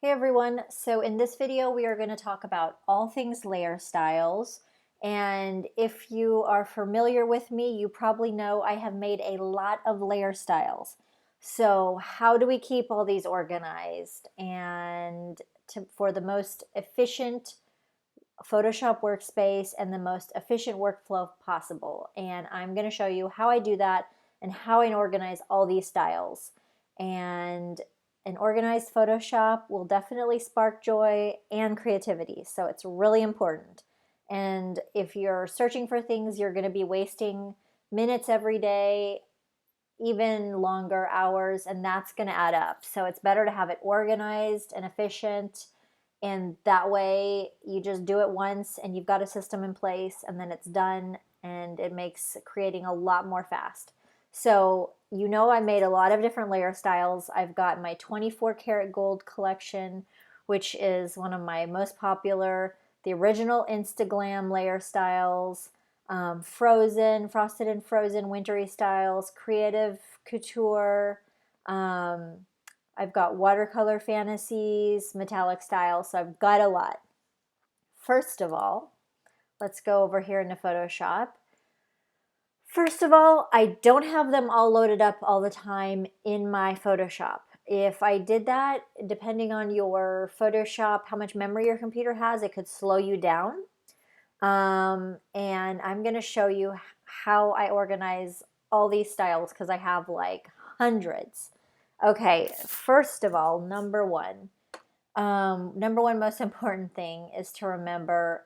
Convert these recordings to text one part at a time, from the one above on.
Hey everyone, so in this video we are going to talk about all things layer styles, and if you are familiar with me, you probably know I have made a lot of layer styles. So how do we keep all these organized and for the most efficient Photoshop workspace and the most efficient workflow possible? And I'm going to show you how I do that and how I organize all these styles. And an organized Photoshop will definitely spark joy and creativity, so it's really important. And if you're searching for things, you're going to be wasting minutes every day, even longer hours, and that's going to add up. So it's better to have it organized and efficient, and that way you just do it once and you've got a system in place and then it's done, and it makes creating a lot more fast. So you know I made a lot of different layer styles. I've got my 24 karat gold collection, which is one of my most popular, the original Instaglam layer styles, frozen, frosted and frozen wintry styles, creative couture, I've got watercolor fantasies, metallic styles, so I've got a lot. First of all, let's go over here into Photoshop. First of all, I don't have them all loaded up all the time in my Photoshop. If I did that, depending on your Photoshop, how much memory your computer has, it could slow you down. And I'm going to show you how I organize all these styles because I have like hundreds. Okay, first of all, number one most important thing is to remember,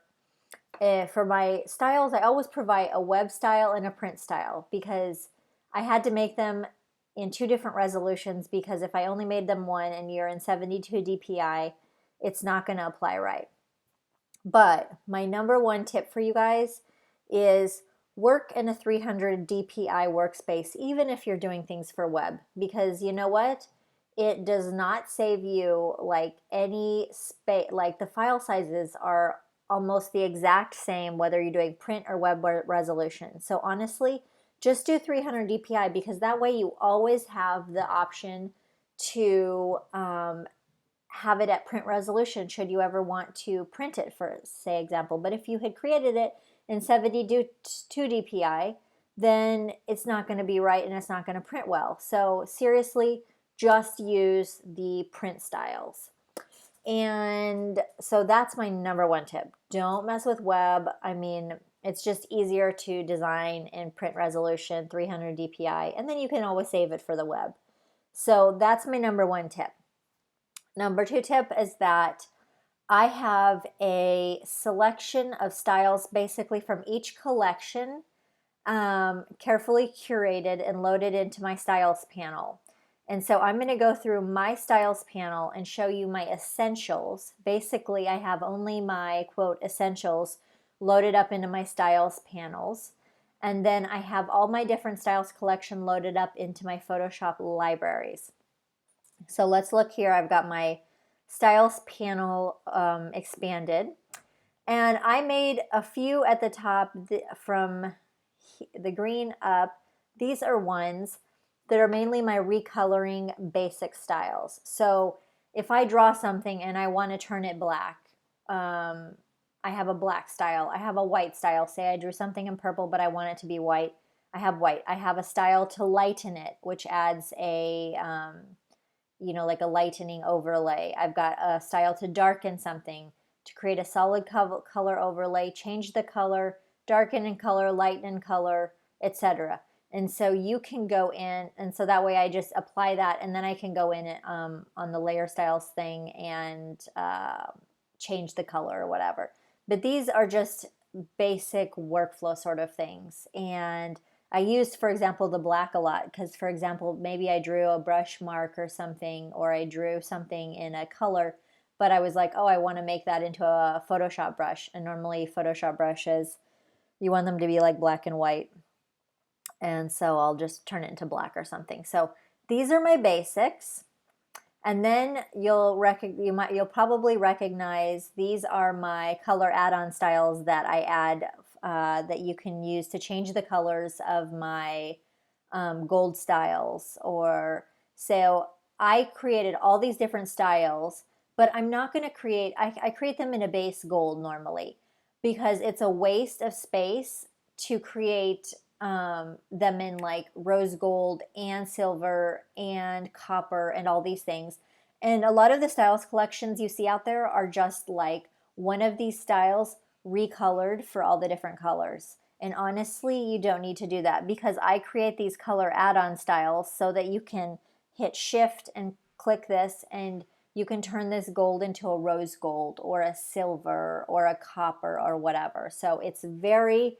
for my styles, I always provide a web style and a print style because I had to make them in two different resolutions, because if I only made them one and you're in 72 DPI, it's not going to apply right. But my number one tip for you guys is work in a 300 DPI workspace, even if you're doing things for web, because you know what? It does not save you like any space. Like the file sizes are almost the exact same whether you're doing print or web resolution. So honestly, just do 300 DPI, because that way you always have the option to have it at print resolution should you ever want to print it, for say example. But if you had created it in 72 DPI, then it's not going to be right and it's not going to print well. So seriously, just use the print styles. And so that's my number one tip. Don't mess with web. I mean, it's just easier to design in print resolution, 300 DPI, and then you can always save it for the web. So that's my number one tip. Number two tip is that I have a selection of styles basically from each collection, carefully curated and loaded into my styles panel. And so I'm going to go through my styles panel and show you my essentials. Basically, I have only my quote essentials loaded up into my styles panels. And then I have all my different styles collection loaded up into my Photoshop libraries. So let's look here. I've got my styles panel expanded, and I made a few at the top from the green up. These are ones that are mainly my recoloring basic styles. So if I draw something and I want to turn it black, I have a black style. I have a white style. Say I drew something in purple, but I want it to be white. I have white. I have a style to lighten it, which adds a like a lightening overlay. I've got a style to darken something, to create a solid color overlay, change the color, darken in color, lighten in color, etc. And so you can go in, and so that way I just apply that, and then I can go in on the layer styles thing and change the color or whatever. But these are just basic workflow sort of things. And I used, for example, the black a lot because, for example, maybe I drew a brush mark or something, or I drew something in a color, but I was like, oh, I want to make that into a Photoshop brush. And normally Photoshop brushes, you want them to be like black and white. And so I'll just turn it into black or something. So these are my basics. And then you'll probably recognize these are my color add-on styles that I add, that you can use to change the colors of my gold styles. Or so I created all these different styles but I'm not going to create, I create them in a base gold normally because it's a waste of space to create them in like rose gold and silver and copper and all these things. And a lot of the styles collections you see out there are just like one of these styles recolored for all the different colors. And honestly, you don't need to do that because I create these color add-on styles so that you can hit shift and click this and you can turn this gold into a rose gold or a silver or a copper or whatever. So it's very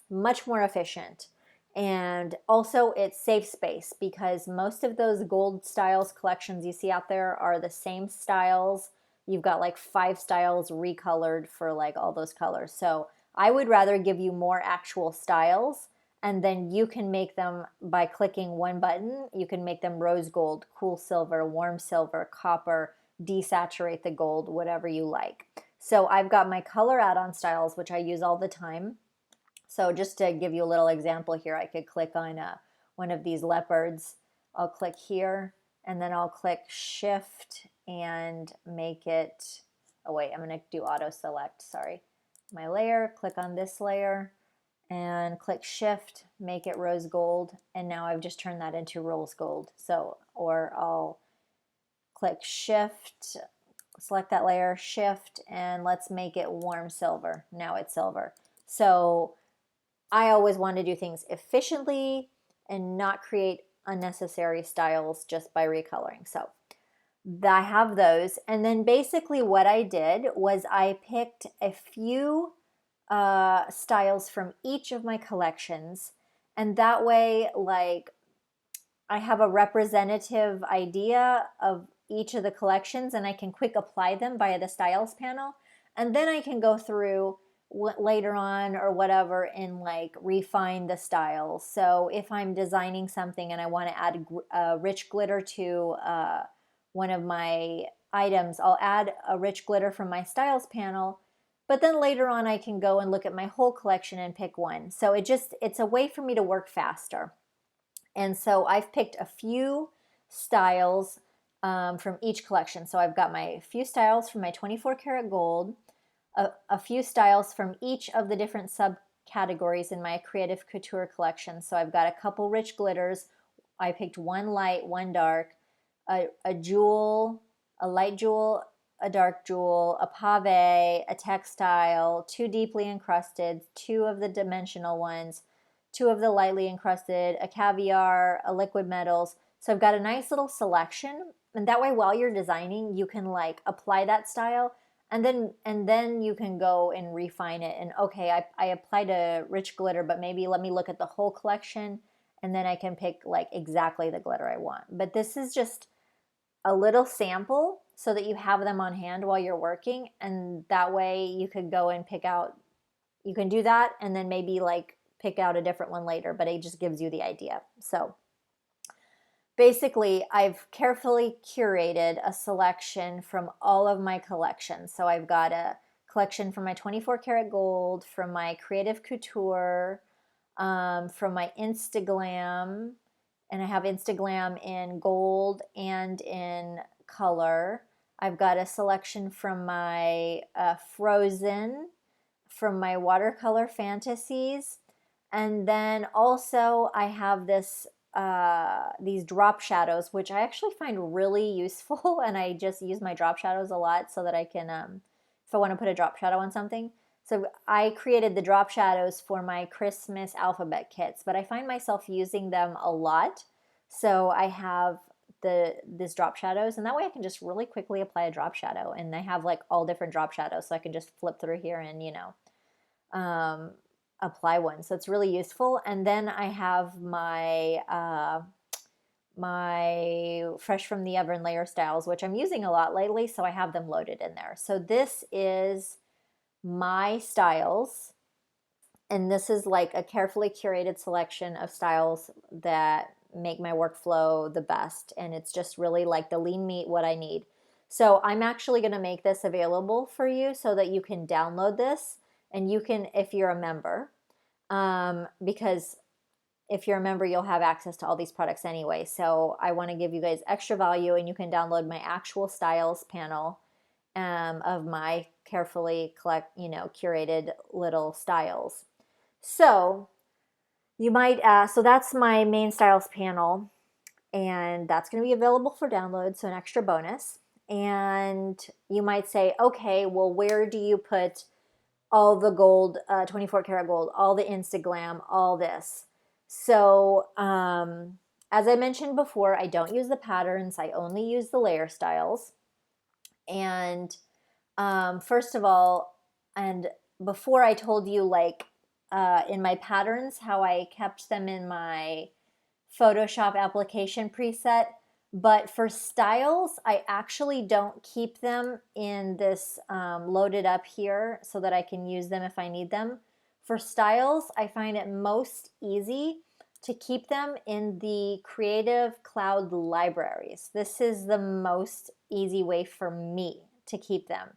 much more efficient. And also it saves space because most of those gold styles collections you see out there are the same styles. You've got like 5 styles recolored for like all those colors. So I would rather give you more actual styles and then you can make them by clicking one button. You can make them rose gold, cool silver, warm silver, copper, desaturate the gold, whatever you like. So I've got my color add-on styles, which I use all the time. So just to give you a little example here, I could click on one of these leopards. I'll click here and then I'll click shift and make it, oh wait, I'm going to do auto select, sorry. My layer, click on this layer and click shift, make it rose gold. And now I've just turned that into rose gold. So, or I'll click shift, select that layer, shift, and let's make it warm silver. Now it's silver. So I always want to do things efficiently and not create unnecessary styles just by recoloring. So I have those. And then basically what I did was I picked a few styles from each of my collections. And that way, like, I have a representative idea of each of the collections and I can quick apply them via the styles panel. And then I can go through later on or whatever and like refine the styles. So if I'm designing something and I want to add rich glitter to one of my items, I'll add a rich glitter from my styles panel, but then later on I can go and look at my whole collection and pick one. So it's a way for me to work faster. And so I've picked a few styles from each collection. So I've got my few styles from my 24 karat gold, a few styles from each of the different subcategories in my Creative Couture collection. So I've got a couple rich glitters. I picked one light, one dark, a jewel, a light jewel, a dark jewel, a pave, a textile, 2 deeply encrusted, 2 of the dimensional ones, 2 of the lightly encrusted, a caviar, a liquid metals. So I've got a nice little selection. And that way while you're designing, you can like apply that style and then you can go and refine it. And okay, I applied a rich glitter, but maybe let me look at the whole collection and then I can pick like exactly the glitter I want. But this is just a little sample so that you have them on hand while you're working. And that way you could go and pick out, you can do that and then maybe like pick out a different one later, but it just gives you the idea. So basically, I've carefully curated a selection from all of my collections. So I've got a collection from my 24 karat gold, from my Creative Couture, from my Instaglam, and I have Instaglam in gold and in color. I've got a selection from my Frozen, from my watercolor fantasies, and then also I have these drop shadows, which I actually find really useful, and I just use my drop shadows a lot so that I can, if I want to put a drop shadow on something. So I created the drop shadows for my Christmas alphabet kits, but I find myself using them a lot. So I have this drop shadows, and that way I can just really quickly apply a drop shadow, and I have like all different drop shadows, so I can just flip through here and apply one. So it's really useful. And then I have my fresh from the oven layer styles, which I'm using a lot lately, so I have them loaded in there. So this is my styles, and this is like a carefully curated selection of styles that make my workflow the best, and it's just really like the lean meat what I need. So I'm actually going to make this available for you so that you can download this, and you can, if you're a member, because if you're a member, you'll have access to all these products anyway. So I want to give you guys extra value, and you can download my actual styles panel, of my carefully curated little styles. So you might ask, so that's my main styles panel, and that's going to be available for download, so an extra bonus. And you might say, okay, well, where do you put all the gold, 24 karat gold, all the Instaglam, all this? So as I mentioned before, I don't use the patterns. I only use the layer styles. And first of all, and before I told you, like in my patterns, how I kept them in my Photoshop application preset. But for styles, I actually don't keep them in this loaded up here so that I can use them if I need them. For styles, I find it most easy to keep them in the Creative Cloud libraries. This is the most easy way for me to keep them.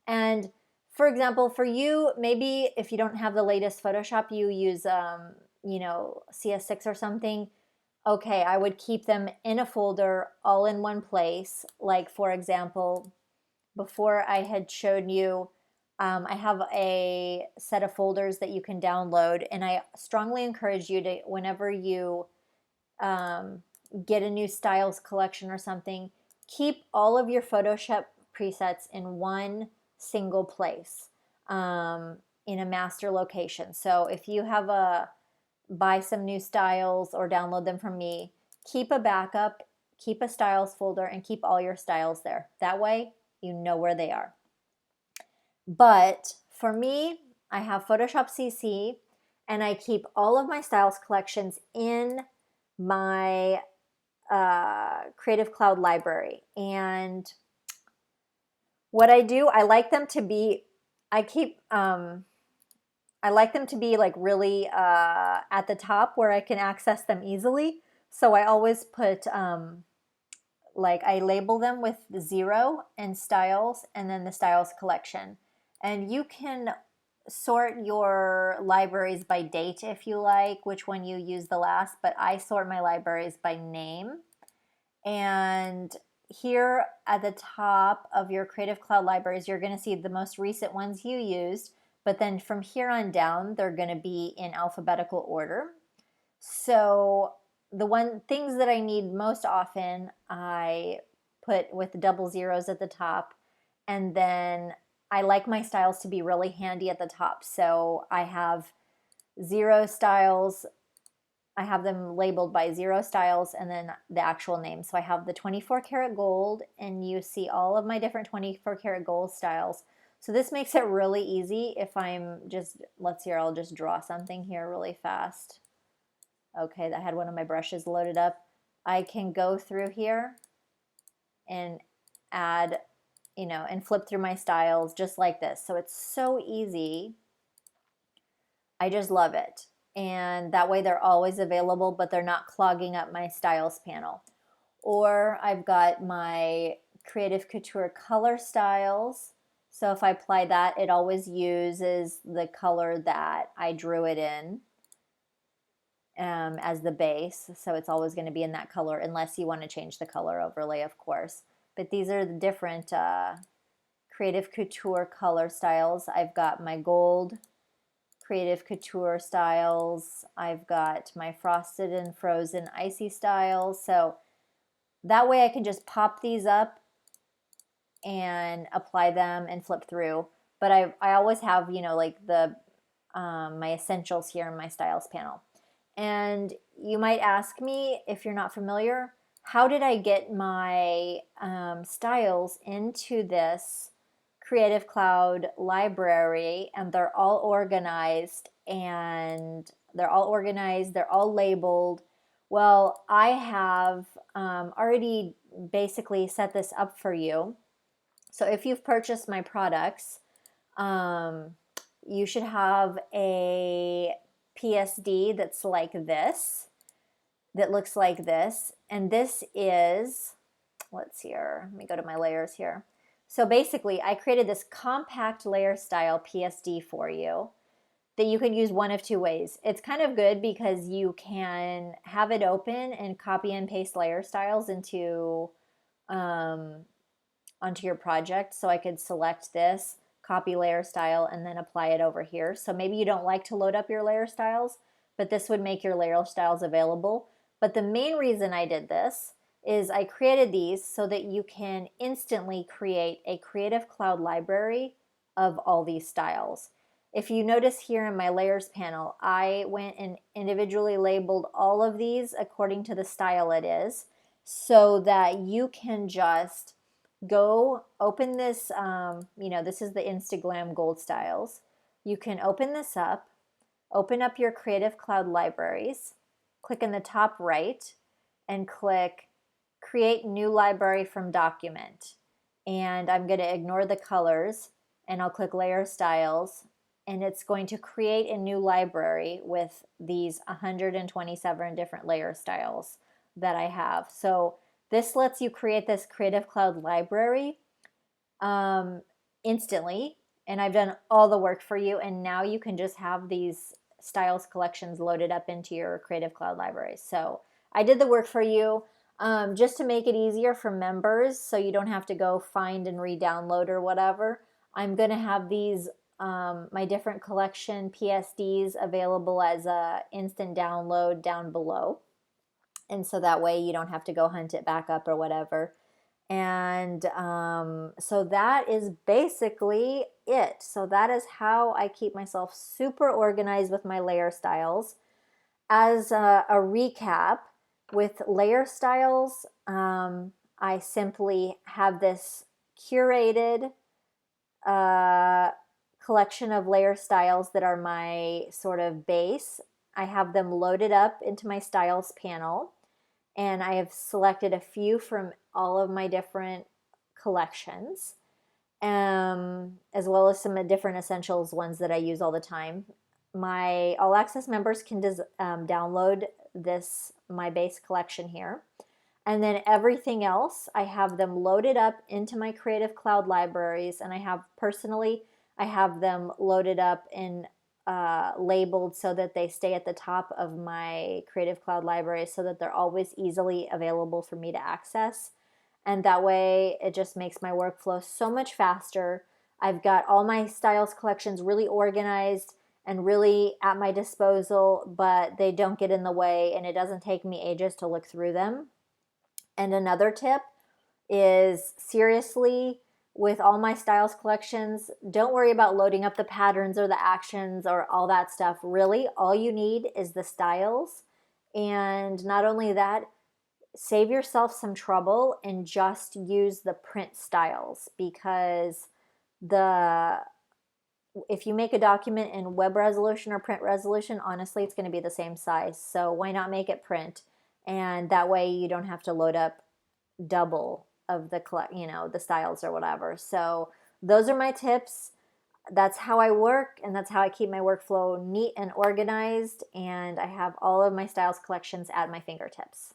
And for example, for you, maybe if you don't have the latest Photoshop, you use, CS6 or something. Okay, I would keep them in a folder all in one place. Like, for example, before I had shown you, I have a set of folders that you can download, and I strongly encourage you to, whenever you get a new styles collection or something, keep all of your Photoshop presets in one single place, in a master location. So if you have buy some new styles or download them from me, keep a backup, keep a styles folder, and keep all your styles there. That way you know where they are. But for me, I have Photoshop CC, and I keep all of my styles collections in my Creative Cloud library. And what I do, I like them to be, I like them to be like really at the top where I can access them easily. So I always put like I label them with 0 and styles, and then the styles collection. And you can sort your libraries by date if you like, which one you use the last, but I sort my libraries by name. And here at the top of your Creative Cloud libraries, you're going to see the most recent ones you used, but then from here on down, they're going to be in alphabetical order. So the things that I need most often, I put with double zeros at the top, and then I like my styles to be really handy at the top. So I have 0 styles. I have them labeled by 0 styles and then the actual name. So I have the 24 karat gold, and you see all of my different 24 karat gold styles. So this makes it really easy if I'm just, let's see, I'll just draw something here really fast. Okay, I had one of my brushes loaded up. I can go through here and add, and flip through my styles just like this. So it's so easy. I just love it. And that way they're always available, but they're not clogging up my styles panel. Or I've got my Creative Couture color styles. So if I apply that, it always uses the color that I drew it in as the base. So it's always going to be in that color, unless you want to change the color overlay, of course. But these are the different Creative Couture color styles. I've got my gold Creative Couture styles. I've got my frosted and frozen icy styles. So that way I can just pop these up and apply them and flip through. But I always have, like the my essentials here in my styles panel. And you might ask me, if you're not familiar, how did I get my styles into this Creative Cloud library? And they're all organized, they're all labeled. Well, I have already basically set this up for you. So if you've purchased my products, you should have a PSD that's like this, that looks like this. And this is, let's see here, let me go to my layers here. So basically, I created this compact layer style PSD for you that you can use one of 2 ways. It's kind of good because you can have it open and copy and paste layer styles into onto your project. So I could select this, copy layer style, and then apply it over here. So maybe you don't like to load up your layer styles, but this would make your layer styles available. But the main reason I did this is I created these so that you can instantly create a Creative Cloud library of all these styles. If you notice here in my layers panel, I went and individually labeled all of these according to the style it is, so that you can just go open this, this is the Instagram Gold Styles. You can open this up, open up your Creative Cloud libraries, click in the top right, and click Create New Library from Document. And I'm going to ignore the colors, and I'll click Layer Styles, and it's going to create a new library with these 127 different layer styles that I have. So this lets you create this Creative Cloud library instantly, and I've done all the work for you, and now you can just have these styles collections loaded up into your Creative Cloud library. So I did the work for you just to make it easier for members, so you don't have to go find and re-download or whatever. I'm going to have these my different collection PSDs available as a instant download down below, and so that way you don't have to go hunt it back up or whatever. And so that is basically it. So that is how I keep myself super organized with my layer styles. As a recap, with layer styles, I simply have this curated collection of layer styles that are my sort of base. I have them loaded up into my styles panel, and I have selected a few from all of my different collections, as well as some different essentials ones that I use all the time. My All Access members can download this, my base collection here. And then everything else, I have them loaded up into my Creative Cloud libraries, and I have them loaded up and labeled so that they stay at the top of my Creative Cloud library, so that they're always easily available for me to access. And that way it just makes my workflow so much faster. I've got all my styles collections really organized and really at my disposal, but they don't get in the way, and it doesn't take me ages to look through them. And another tip is, seriously, with all my styles collections, don't worry about loading up the patterns or the actions or all that stuff. Really, all you need is the styles. And not only that, save yourself some trouble and just use the print styles, because if you make a document in web resolution or print resolution, honestly, it's going to be the same size. So why not make it print? And that way you don't have to load up double of the styles or whatever. So those are my tips. That's how I work, and that's how I keep my workflow neat and organized. And I have all of my styles collections at my fingertips.